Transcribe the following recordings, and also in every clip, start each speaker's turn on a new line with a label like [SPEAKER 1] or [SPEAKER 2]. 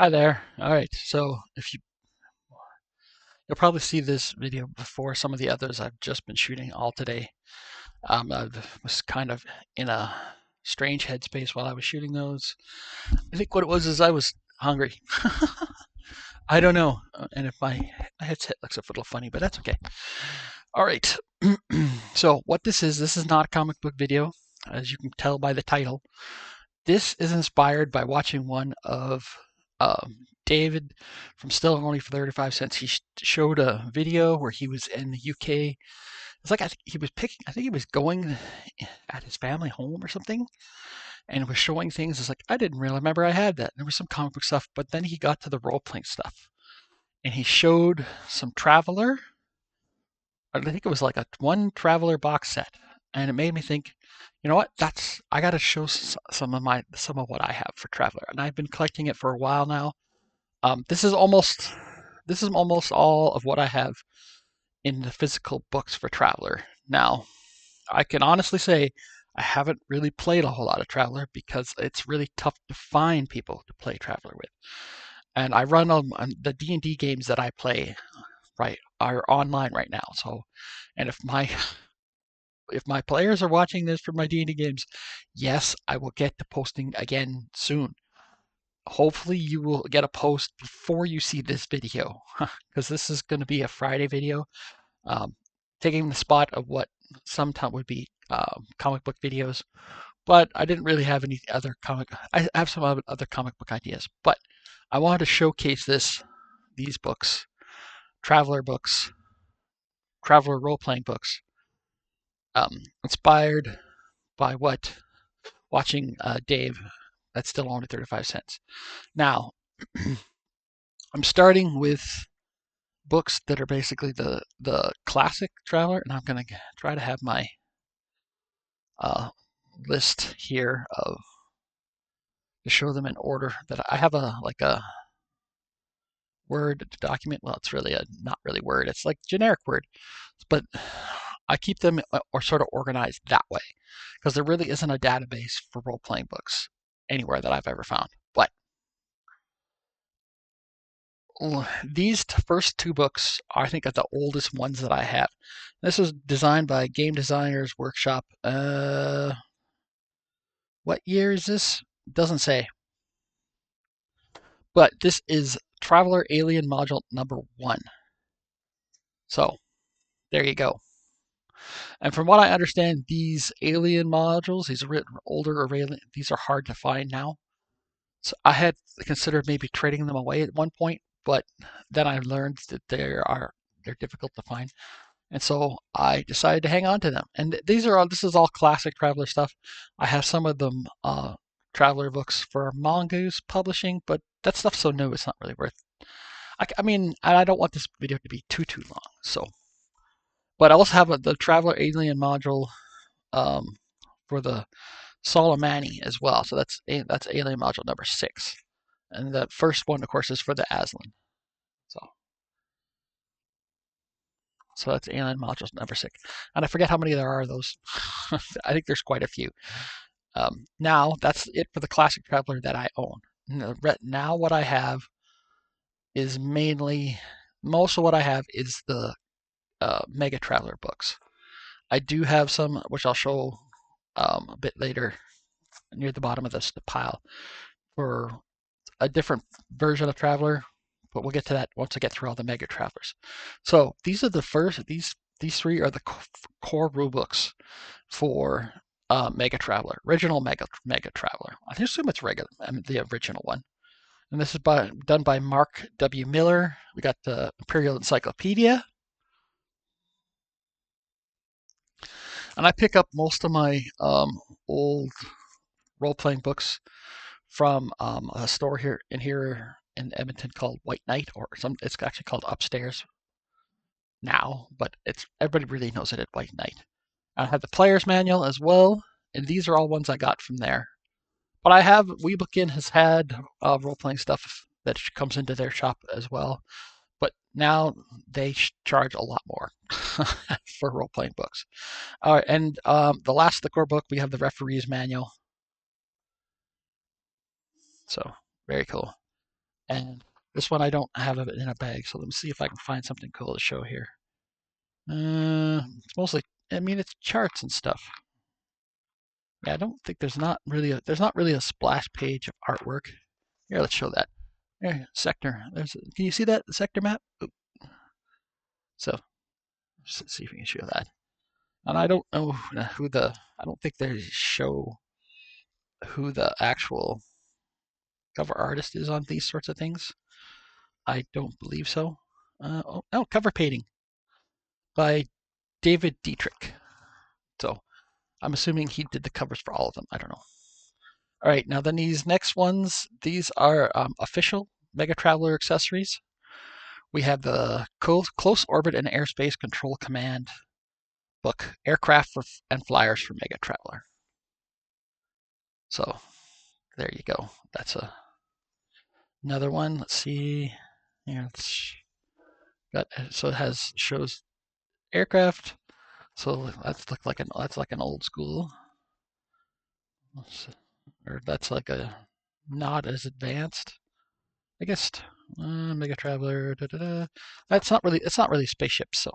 [SPEAKER 1] Hi there. All right, so if you'll probably see this video before some of the others I've just been shooting all today. I was kind of in a strange headspace while I was shooting those. I think what it was is I was hungry. I don't know, and if my headset looks a little funny, but that's okay. All right. So what this is not a comic book video, as you can tell by the title. This is inspired by watching one of David from Still Only for 35 Cents. He showed a video where he was in the UK. It's like I think he was picking. I think he was going at his family home or something, and was showing things. It's like I didn't really remember I had that. There was some comic book stuff, but then he got to the role playing stuff, and he showed some Traveler. I think it was like a one Traveler box set, and it made me think, you know what? I got to show some of what I have for Traveler, and I've been collecting it for a while now. This is almost all of what I have in the physical books for Traveler. Now, I can honestly say I haven't really played a whole lot of Traveler because it's really tough to find people to play Traveler with. And I run on the D&D games that I play right are online right now. So, and if my players are watching this for my D&D games, yes, I will get to posting again soon. Hopefully you will get a post before you see this video, because this is going to be a Friday video, um, taking the spot of what sometimes would be comic book videos. But I didn't really have any other I have some other comic book ideas, but I wanted to showcase these books, Traveler books, Traveler role-playing books, inspired by what watching Dave. That's still only 35 cents. Now, I'm starting with books that are basically the classic Traveler, and I'm going to try to have my uh, list here of to show them in order that I have a Word document. Well, it's really a not really Word. It's like generic Word, but I keep them or sort of organized that way because there really isn't a database for role playing books anywhere that I've ever found. But these first two books are, I think, are the oldest ones that I have. This was designed by Game Designers Workshop. What year is this? Doesn't say. But this is Traveler Alien Module number 1. So there you go. And from what I understand, these alien modules, these older alien, these are hard to find now. So I had considered maybe trading them away at one point, but then I learned that they're difficult to find. And so I decided to hang on to them. And this is all classic Traveler stuff. I have some of them Traveler books for Mongoose Publishing, but that stuff's so new it's not really worth. I mean, I don't want this video to be too long. So, but I also have the Traveler Alien module um, for the Solomani as well. So that's Alien module number 6, and the first one, of course, is for the Aslan. So that's Alien module number 6, and I forget how many there are of those. I think there's quite a few. Now that's it for the classic Traveler that I own. Now what I have is mainly most of what I have is the Mega Traveler books. I do have some which I'll show a bit later near the bottom of this pile for a different version of Traveler, but we'll get to that once I get through all the Mega Travelers. So these are the first. These three are the core rule books for Mega Traveler, original Mega Traveler. I assume it's the original one. And this is done by Mark W. Miller. We got the Imperial Encyclopedia. And I pick up most of my old role-playing books from a store here in Edmonton called White Knight, it's actually called Upstairs now, but it's everybody really knows it at White Knight. I have the player's manual as well, and these are all ones I got from there. But I have Weebookin has had role-playing stuff that comes into their shop as well, but now they charge a lot more for role-playing books. All right, and the core book, we have the referee's manual. So very cool. And this one I don't have it in a bag, so let me see if I can find something cool to show here. It's mostly, I mean, it's charts and stuff. Yeah, I don't think there's not really a splash page of artwork. Here, let's show that. There, sector. Can you see that the sector map? Oop. So, let's see if we can show that. And I don't know I don't think they show who the actual cover artist is on these sorts of things. I don't believe so. Cover painting by David Dietrich. So I'm assuming he did the covers for all of them. I don't know. All right, now then these next ones, these are official Mega Traveler accessories. We have the Close Orbit and Airspace Control Command book, Aircraft and Flyers for Mega Traveler. So there you go. That's another one. Let's see. Yeah, so it shows aircraft. So that's like an old school, or that's like a not as advanced. I guess Mega Traveler. Da, da, da. That's not really. It's not really spaceships. So,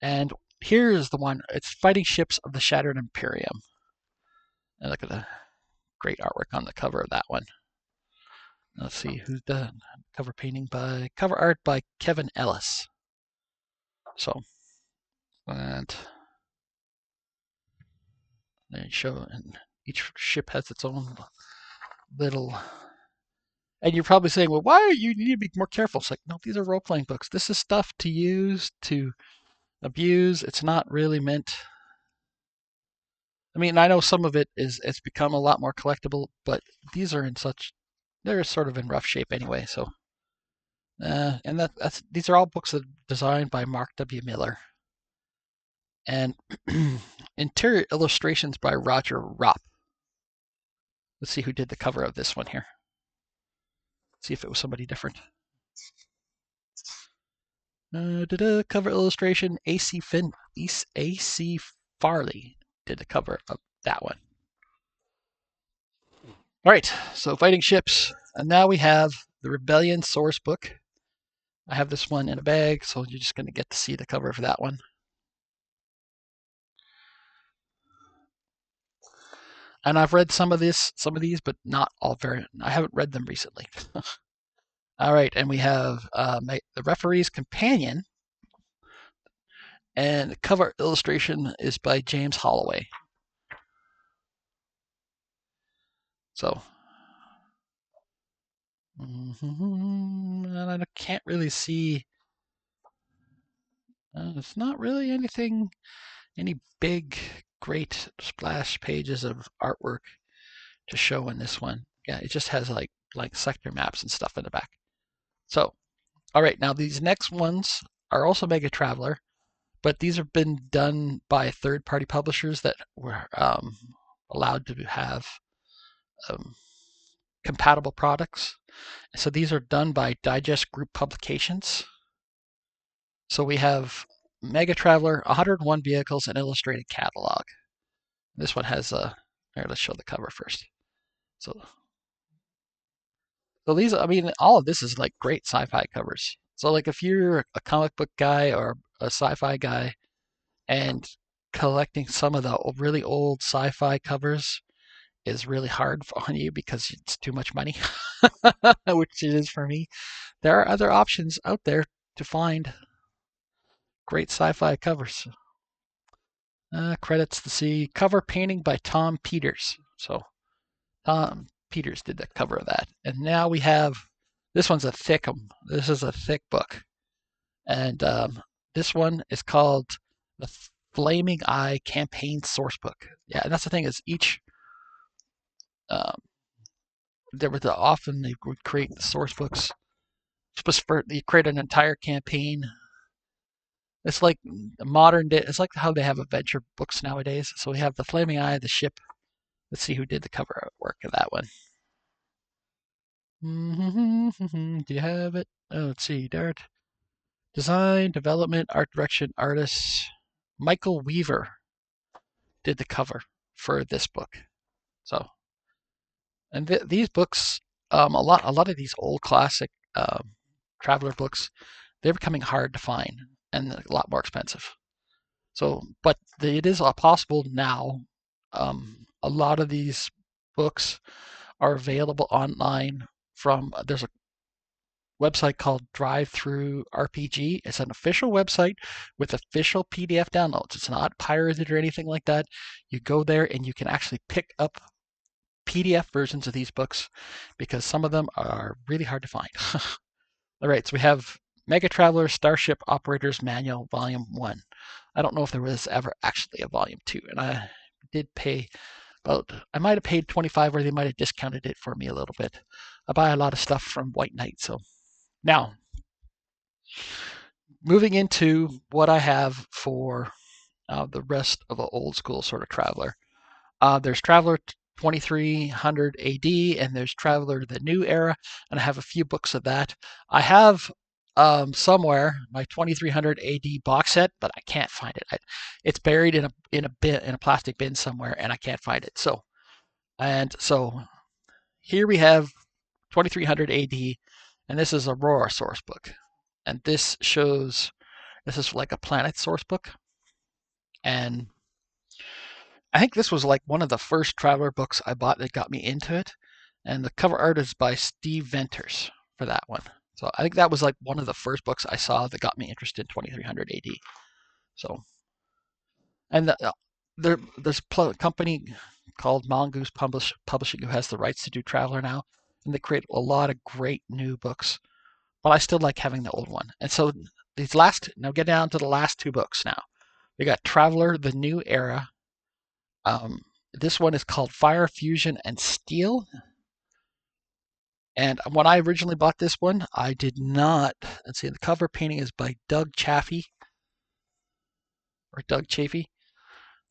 [SPEAKER 1] and here's the one. It's fighting ships of the Shattered Imperium. And look at the great artwork on the cover of that one. Let's see who's done cover art by Kevin Ellis. So, and and each ship has its own little. And you're probably saying, well, why you need to be more careful? It's like, no, these are role playing books. This is stuff to use to abuse. It's not really meant. I mean, I know some of it's become a lot more collectible, but these are they're sort of in rough shape anyway. So, and these are all books that are designed by Mark W. Miller, and interior illustrations by Roger Ropp. Let's see who did the cover of this one here. See if it was somebody different. Cover illustration AC Farley did the cover of that one. All right, so fighting ships, and now we have the Rebellion source book. I have this one in a bag, so you're just going to get to see the cover for that one. And I've read some of these, but not all I haven't read them recently. All right, and we have the Referee's Companion, and the cover illustration is by James Holloway. So, and I can't really see. It's not really any big, great splash pages of artwork to show in this one. Yeah, it just has like sector maps and stuff in the back. So, all right, now these next ones are also Mega Traveler, but these have been done by third-party publishers that were allowed to have compatible products. So these are done by Digest Group Publications. So we have Mega Traveler, 101 vehicles, and illustrated catalog. This one has here, let's show the cover first. So these, I mean, all of this is like great sci-fi covers. So like if you're a comic book guy or a sci-fi guy and collecting some of the really old sci-fi covers is really hard on you because it's too much money, which it is for me. There are other options out there to find great sci-fi covers. Credits to see cover painting by Tom Peters. So Tom Peters did the cover of that. And now we have this one's this is a thick book. And this one is called the Flaming Eye Campaign Sourcebook. Yeah, and that's the thing is often they would create the source books. You create an entire campaign. It's like modern day. It's like how they have adventure books nowadays. So we have the Flaming Eye, the ship. Let's see who did the cover work of that one. Do you have it? Oh, let's see. Dart. Design, development, art direction, artists. Michael Weaver did the cover for this book. So, and these books a lot of these old classic traveler books, they're becoming hard to find and a lot more expensive. So, but it is possible now. A lot of these books are available online from there's a website called Drive Through RPG. It's an official website with official PDF downloads. It's not pirated or anything like that. You go there and you can actually pick up PDF versions of these books because some of them are really hard to find. All right, so we have Mega Traveler Starship Operator's Manual Volume 1. I don't know if there was ever actually a Volume 2, and I did pay about, I might have paid 25 or they might have discounted it for me a little bit. I buy a lot of stuff from White Knight, so now moving into what I have for the rest of an old school sort of Traveler. There's Traveler 2300 AD and there's Traveler the New Era, and I have a few books of that. I have somewhere my 2300 AD box set, but I can't find it. It's buried in a plastic bin somewhere, and I can't find it. So here we have 2300 AD, and this is Aurora source book, and this is like a planet source book, and I think this was like one of the first Traveler books I bought that got me into it. And the cover art is by Steve Venters for that one. So I think that was like one of the first books I saw that got me interested in 2300 AD. So, and there's a company called Mongoose Publishing who has the rights to do Traveler now, and they create a lot of great new books. But I still like having the old one. And so now get down to the last two books now. We got Traveler, the New Era. This one is called Fire, Fusion, and Steel. And when I originally bought this one, I did not. Let's see, the cover painting is by Doug Chaffee.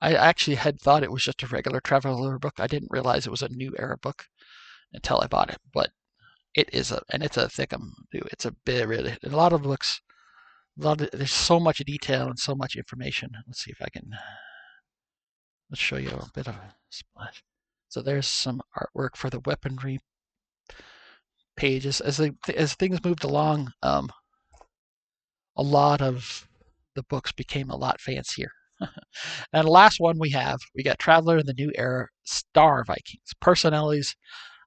[SPEAKER 1] I actually had thought it was just a regular Traveler book. I didn't realize it was a New Era book until I bought it. But it's a thick one too. It's a bit really. A lot of books. There's so much detail and so much information. Let's see if I can. Let's show you a bit of a splash. So there's some artwork for the weaponry pages. As things moved along, a lot of the books became a lot fancier. And the last one we got Traveler in the New Era, Star Vikings, personalities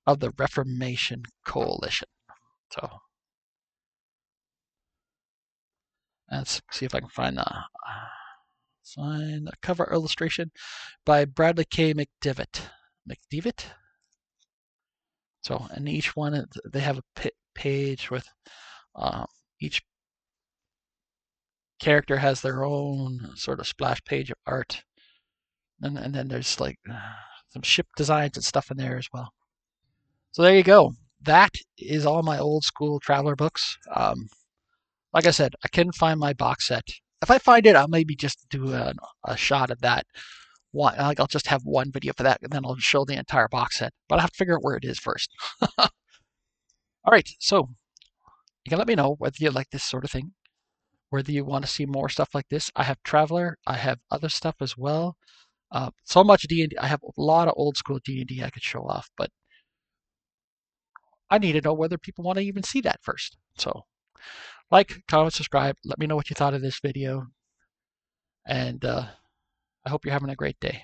[SPEAKER 1] of the Reformation Coalition. So let's see if I can find the cover illustration by Bradley K. McDevitt. So, and each one, they have a page with each character has their own sort of splash page of art. And then there's like some ship designs and stuff in there as well. So there you go. That is all my old school Traveler books. Like I said, I couldn't find my box set. If I find it, I'll maybe just do a shot of that. Like I'll just have one video for that, and then I'll show the entire box set. But I have to figure out where it is first. All right, so you can let me know whether you like this sort of thing, whether you want to see more stuff like this. I have Traveler. I have other stuff as well. So much D&D. I have a lot of old school D&D I could show off, but I need to know whether people want to even see that first. So like, comment, subscribe. Let me know what you thought of this video. And I hope you're having a great day.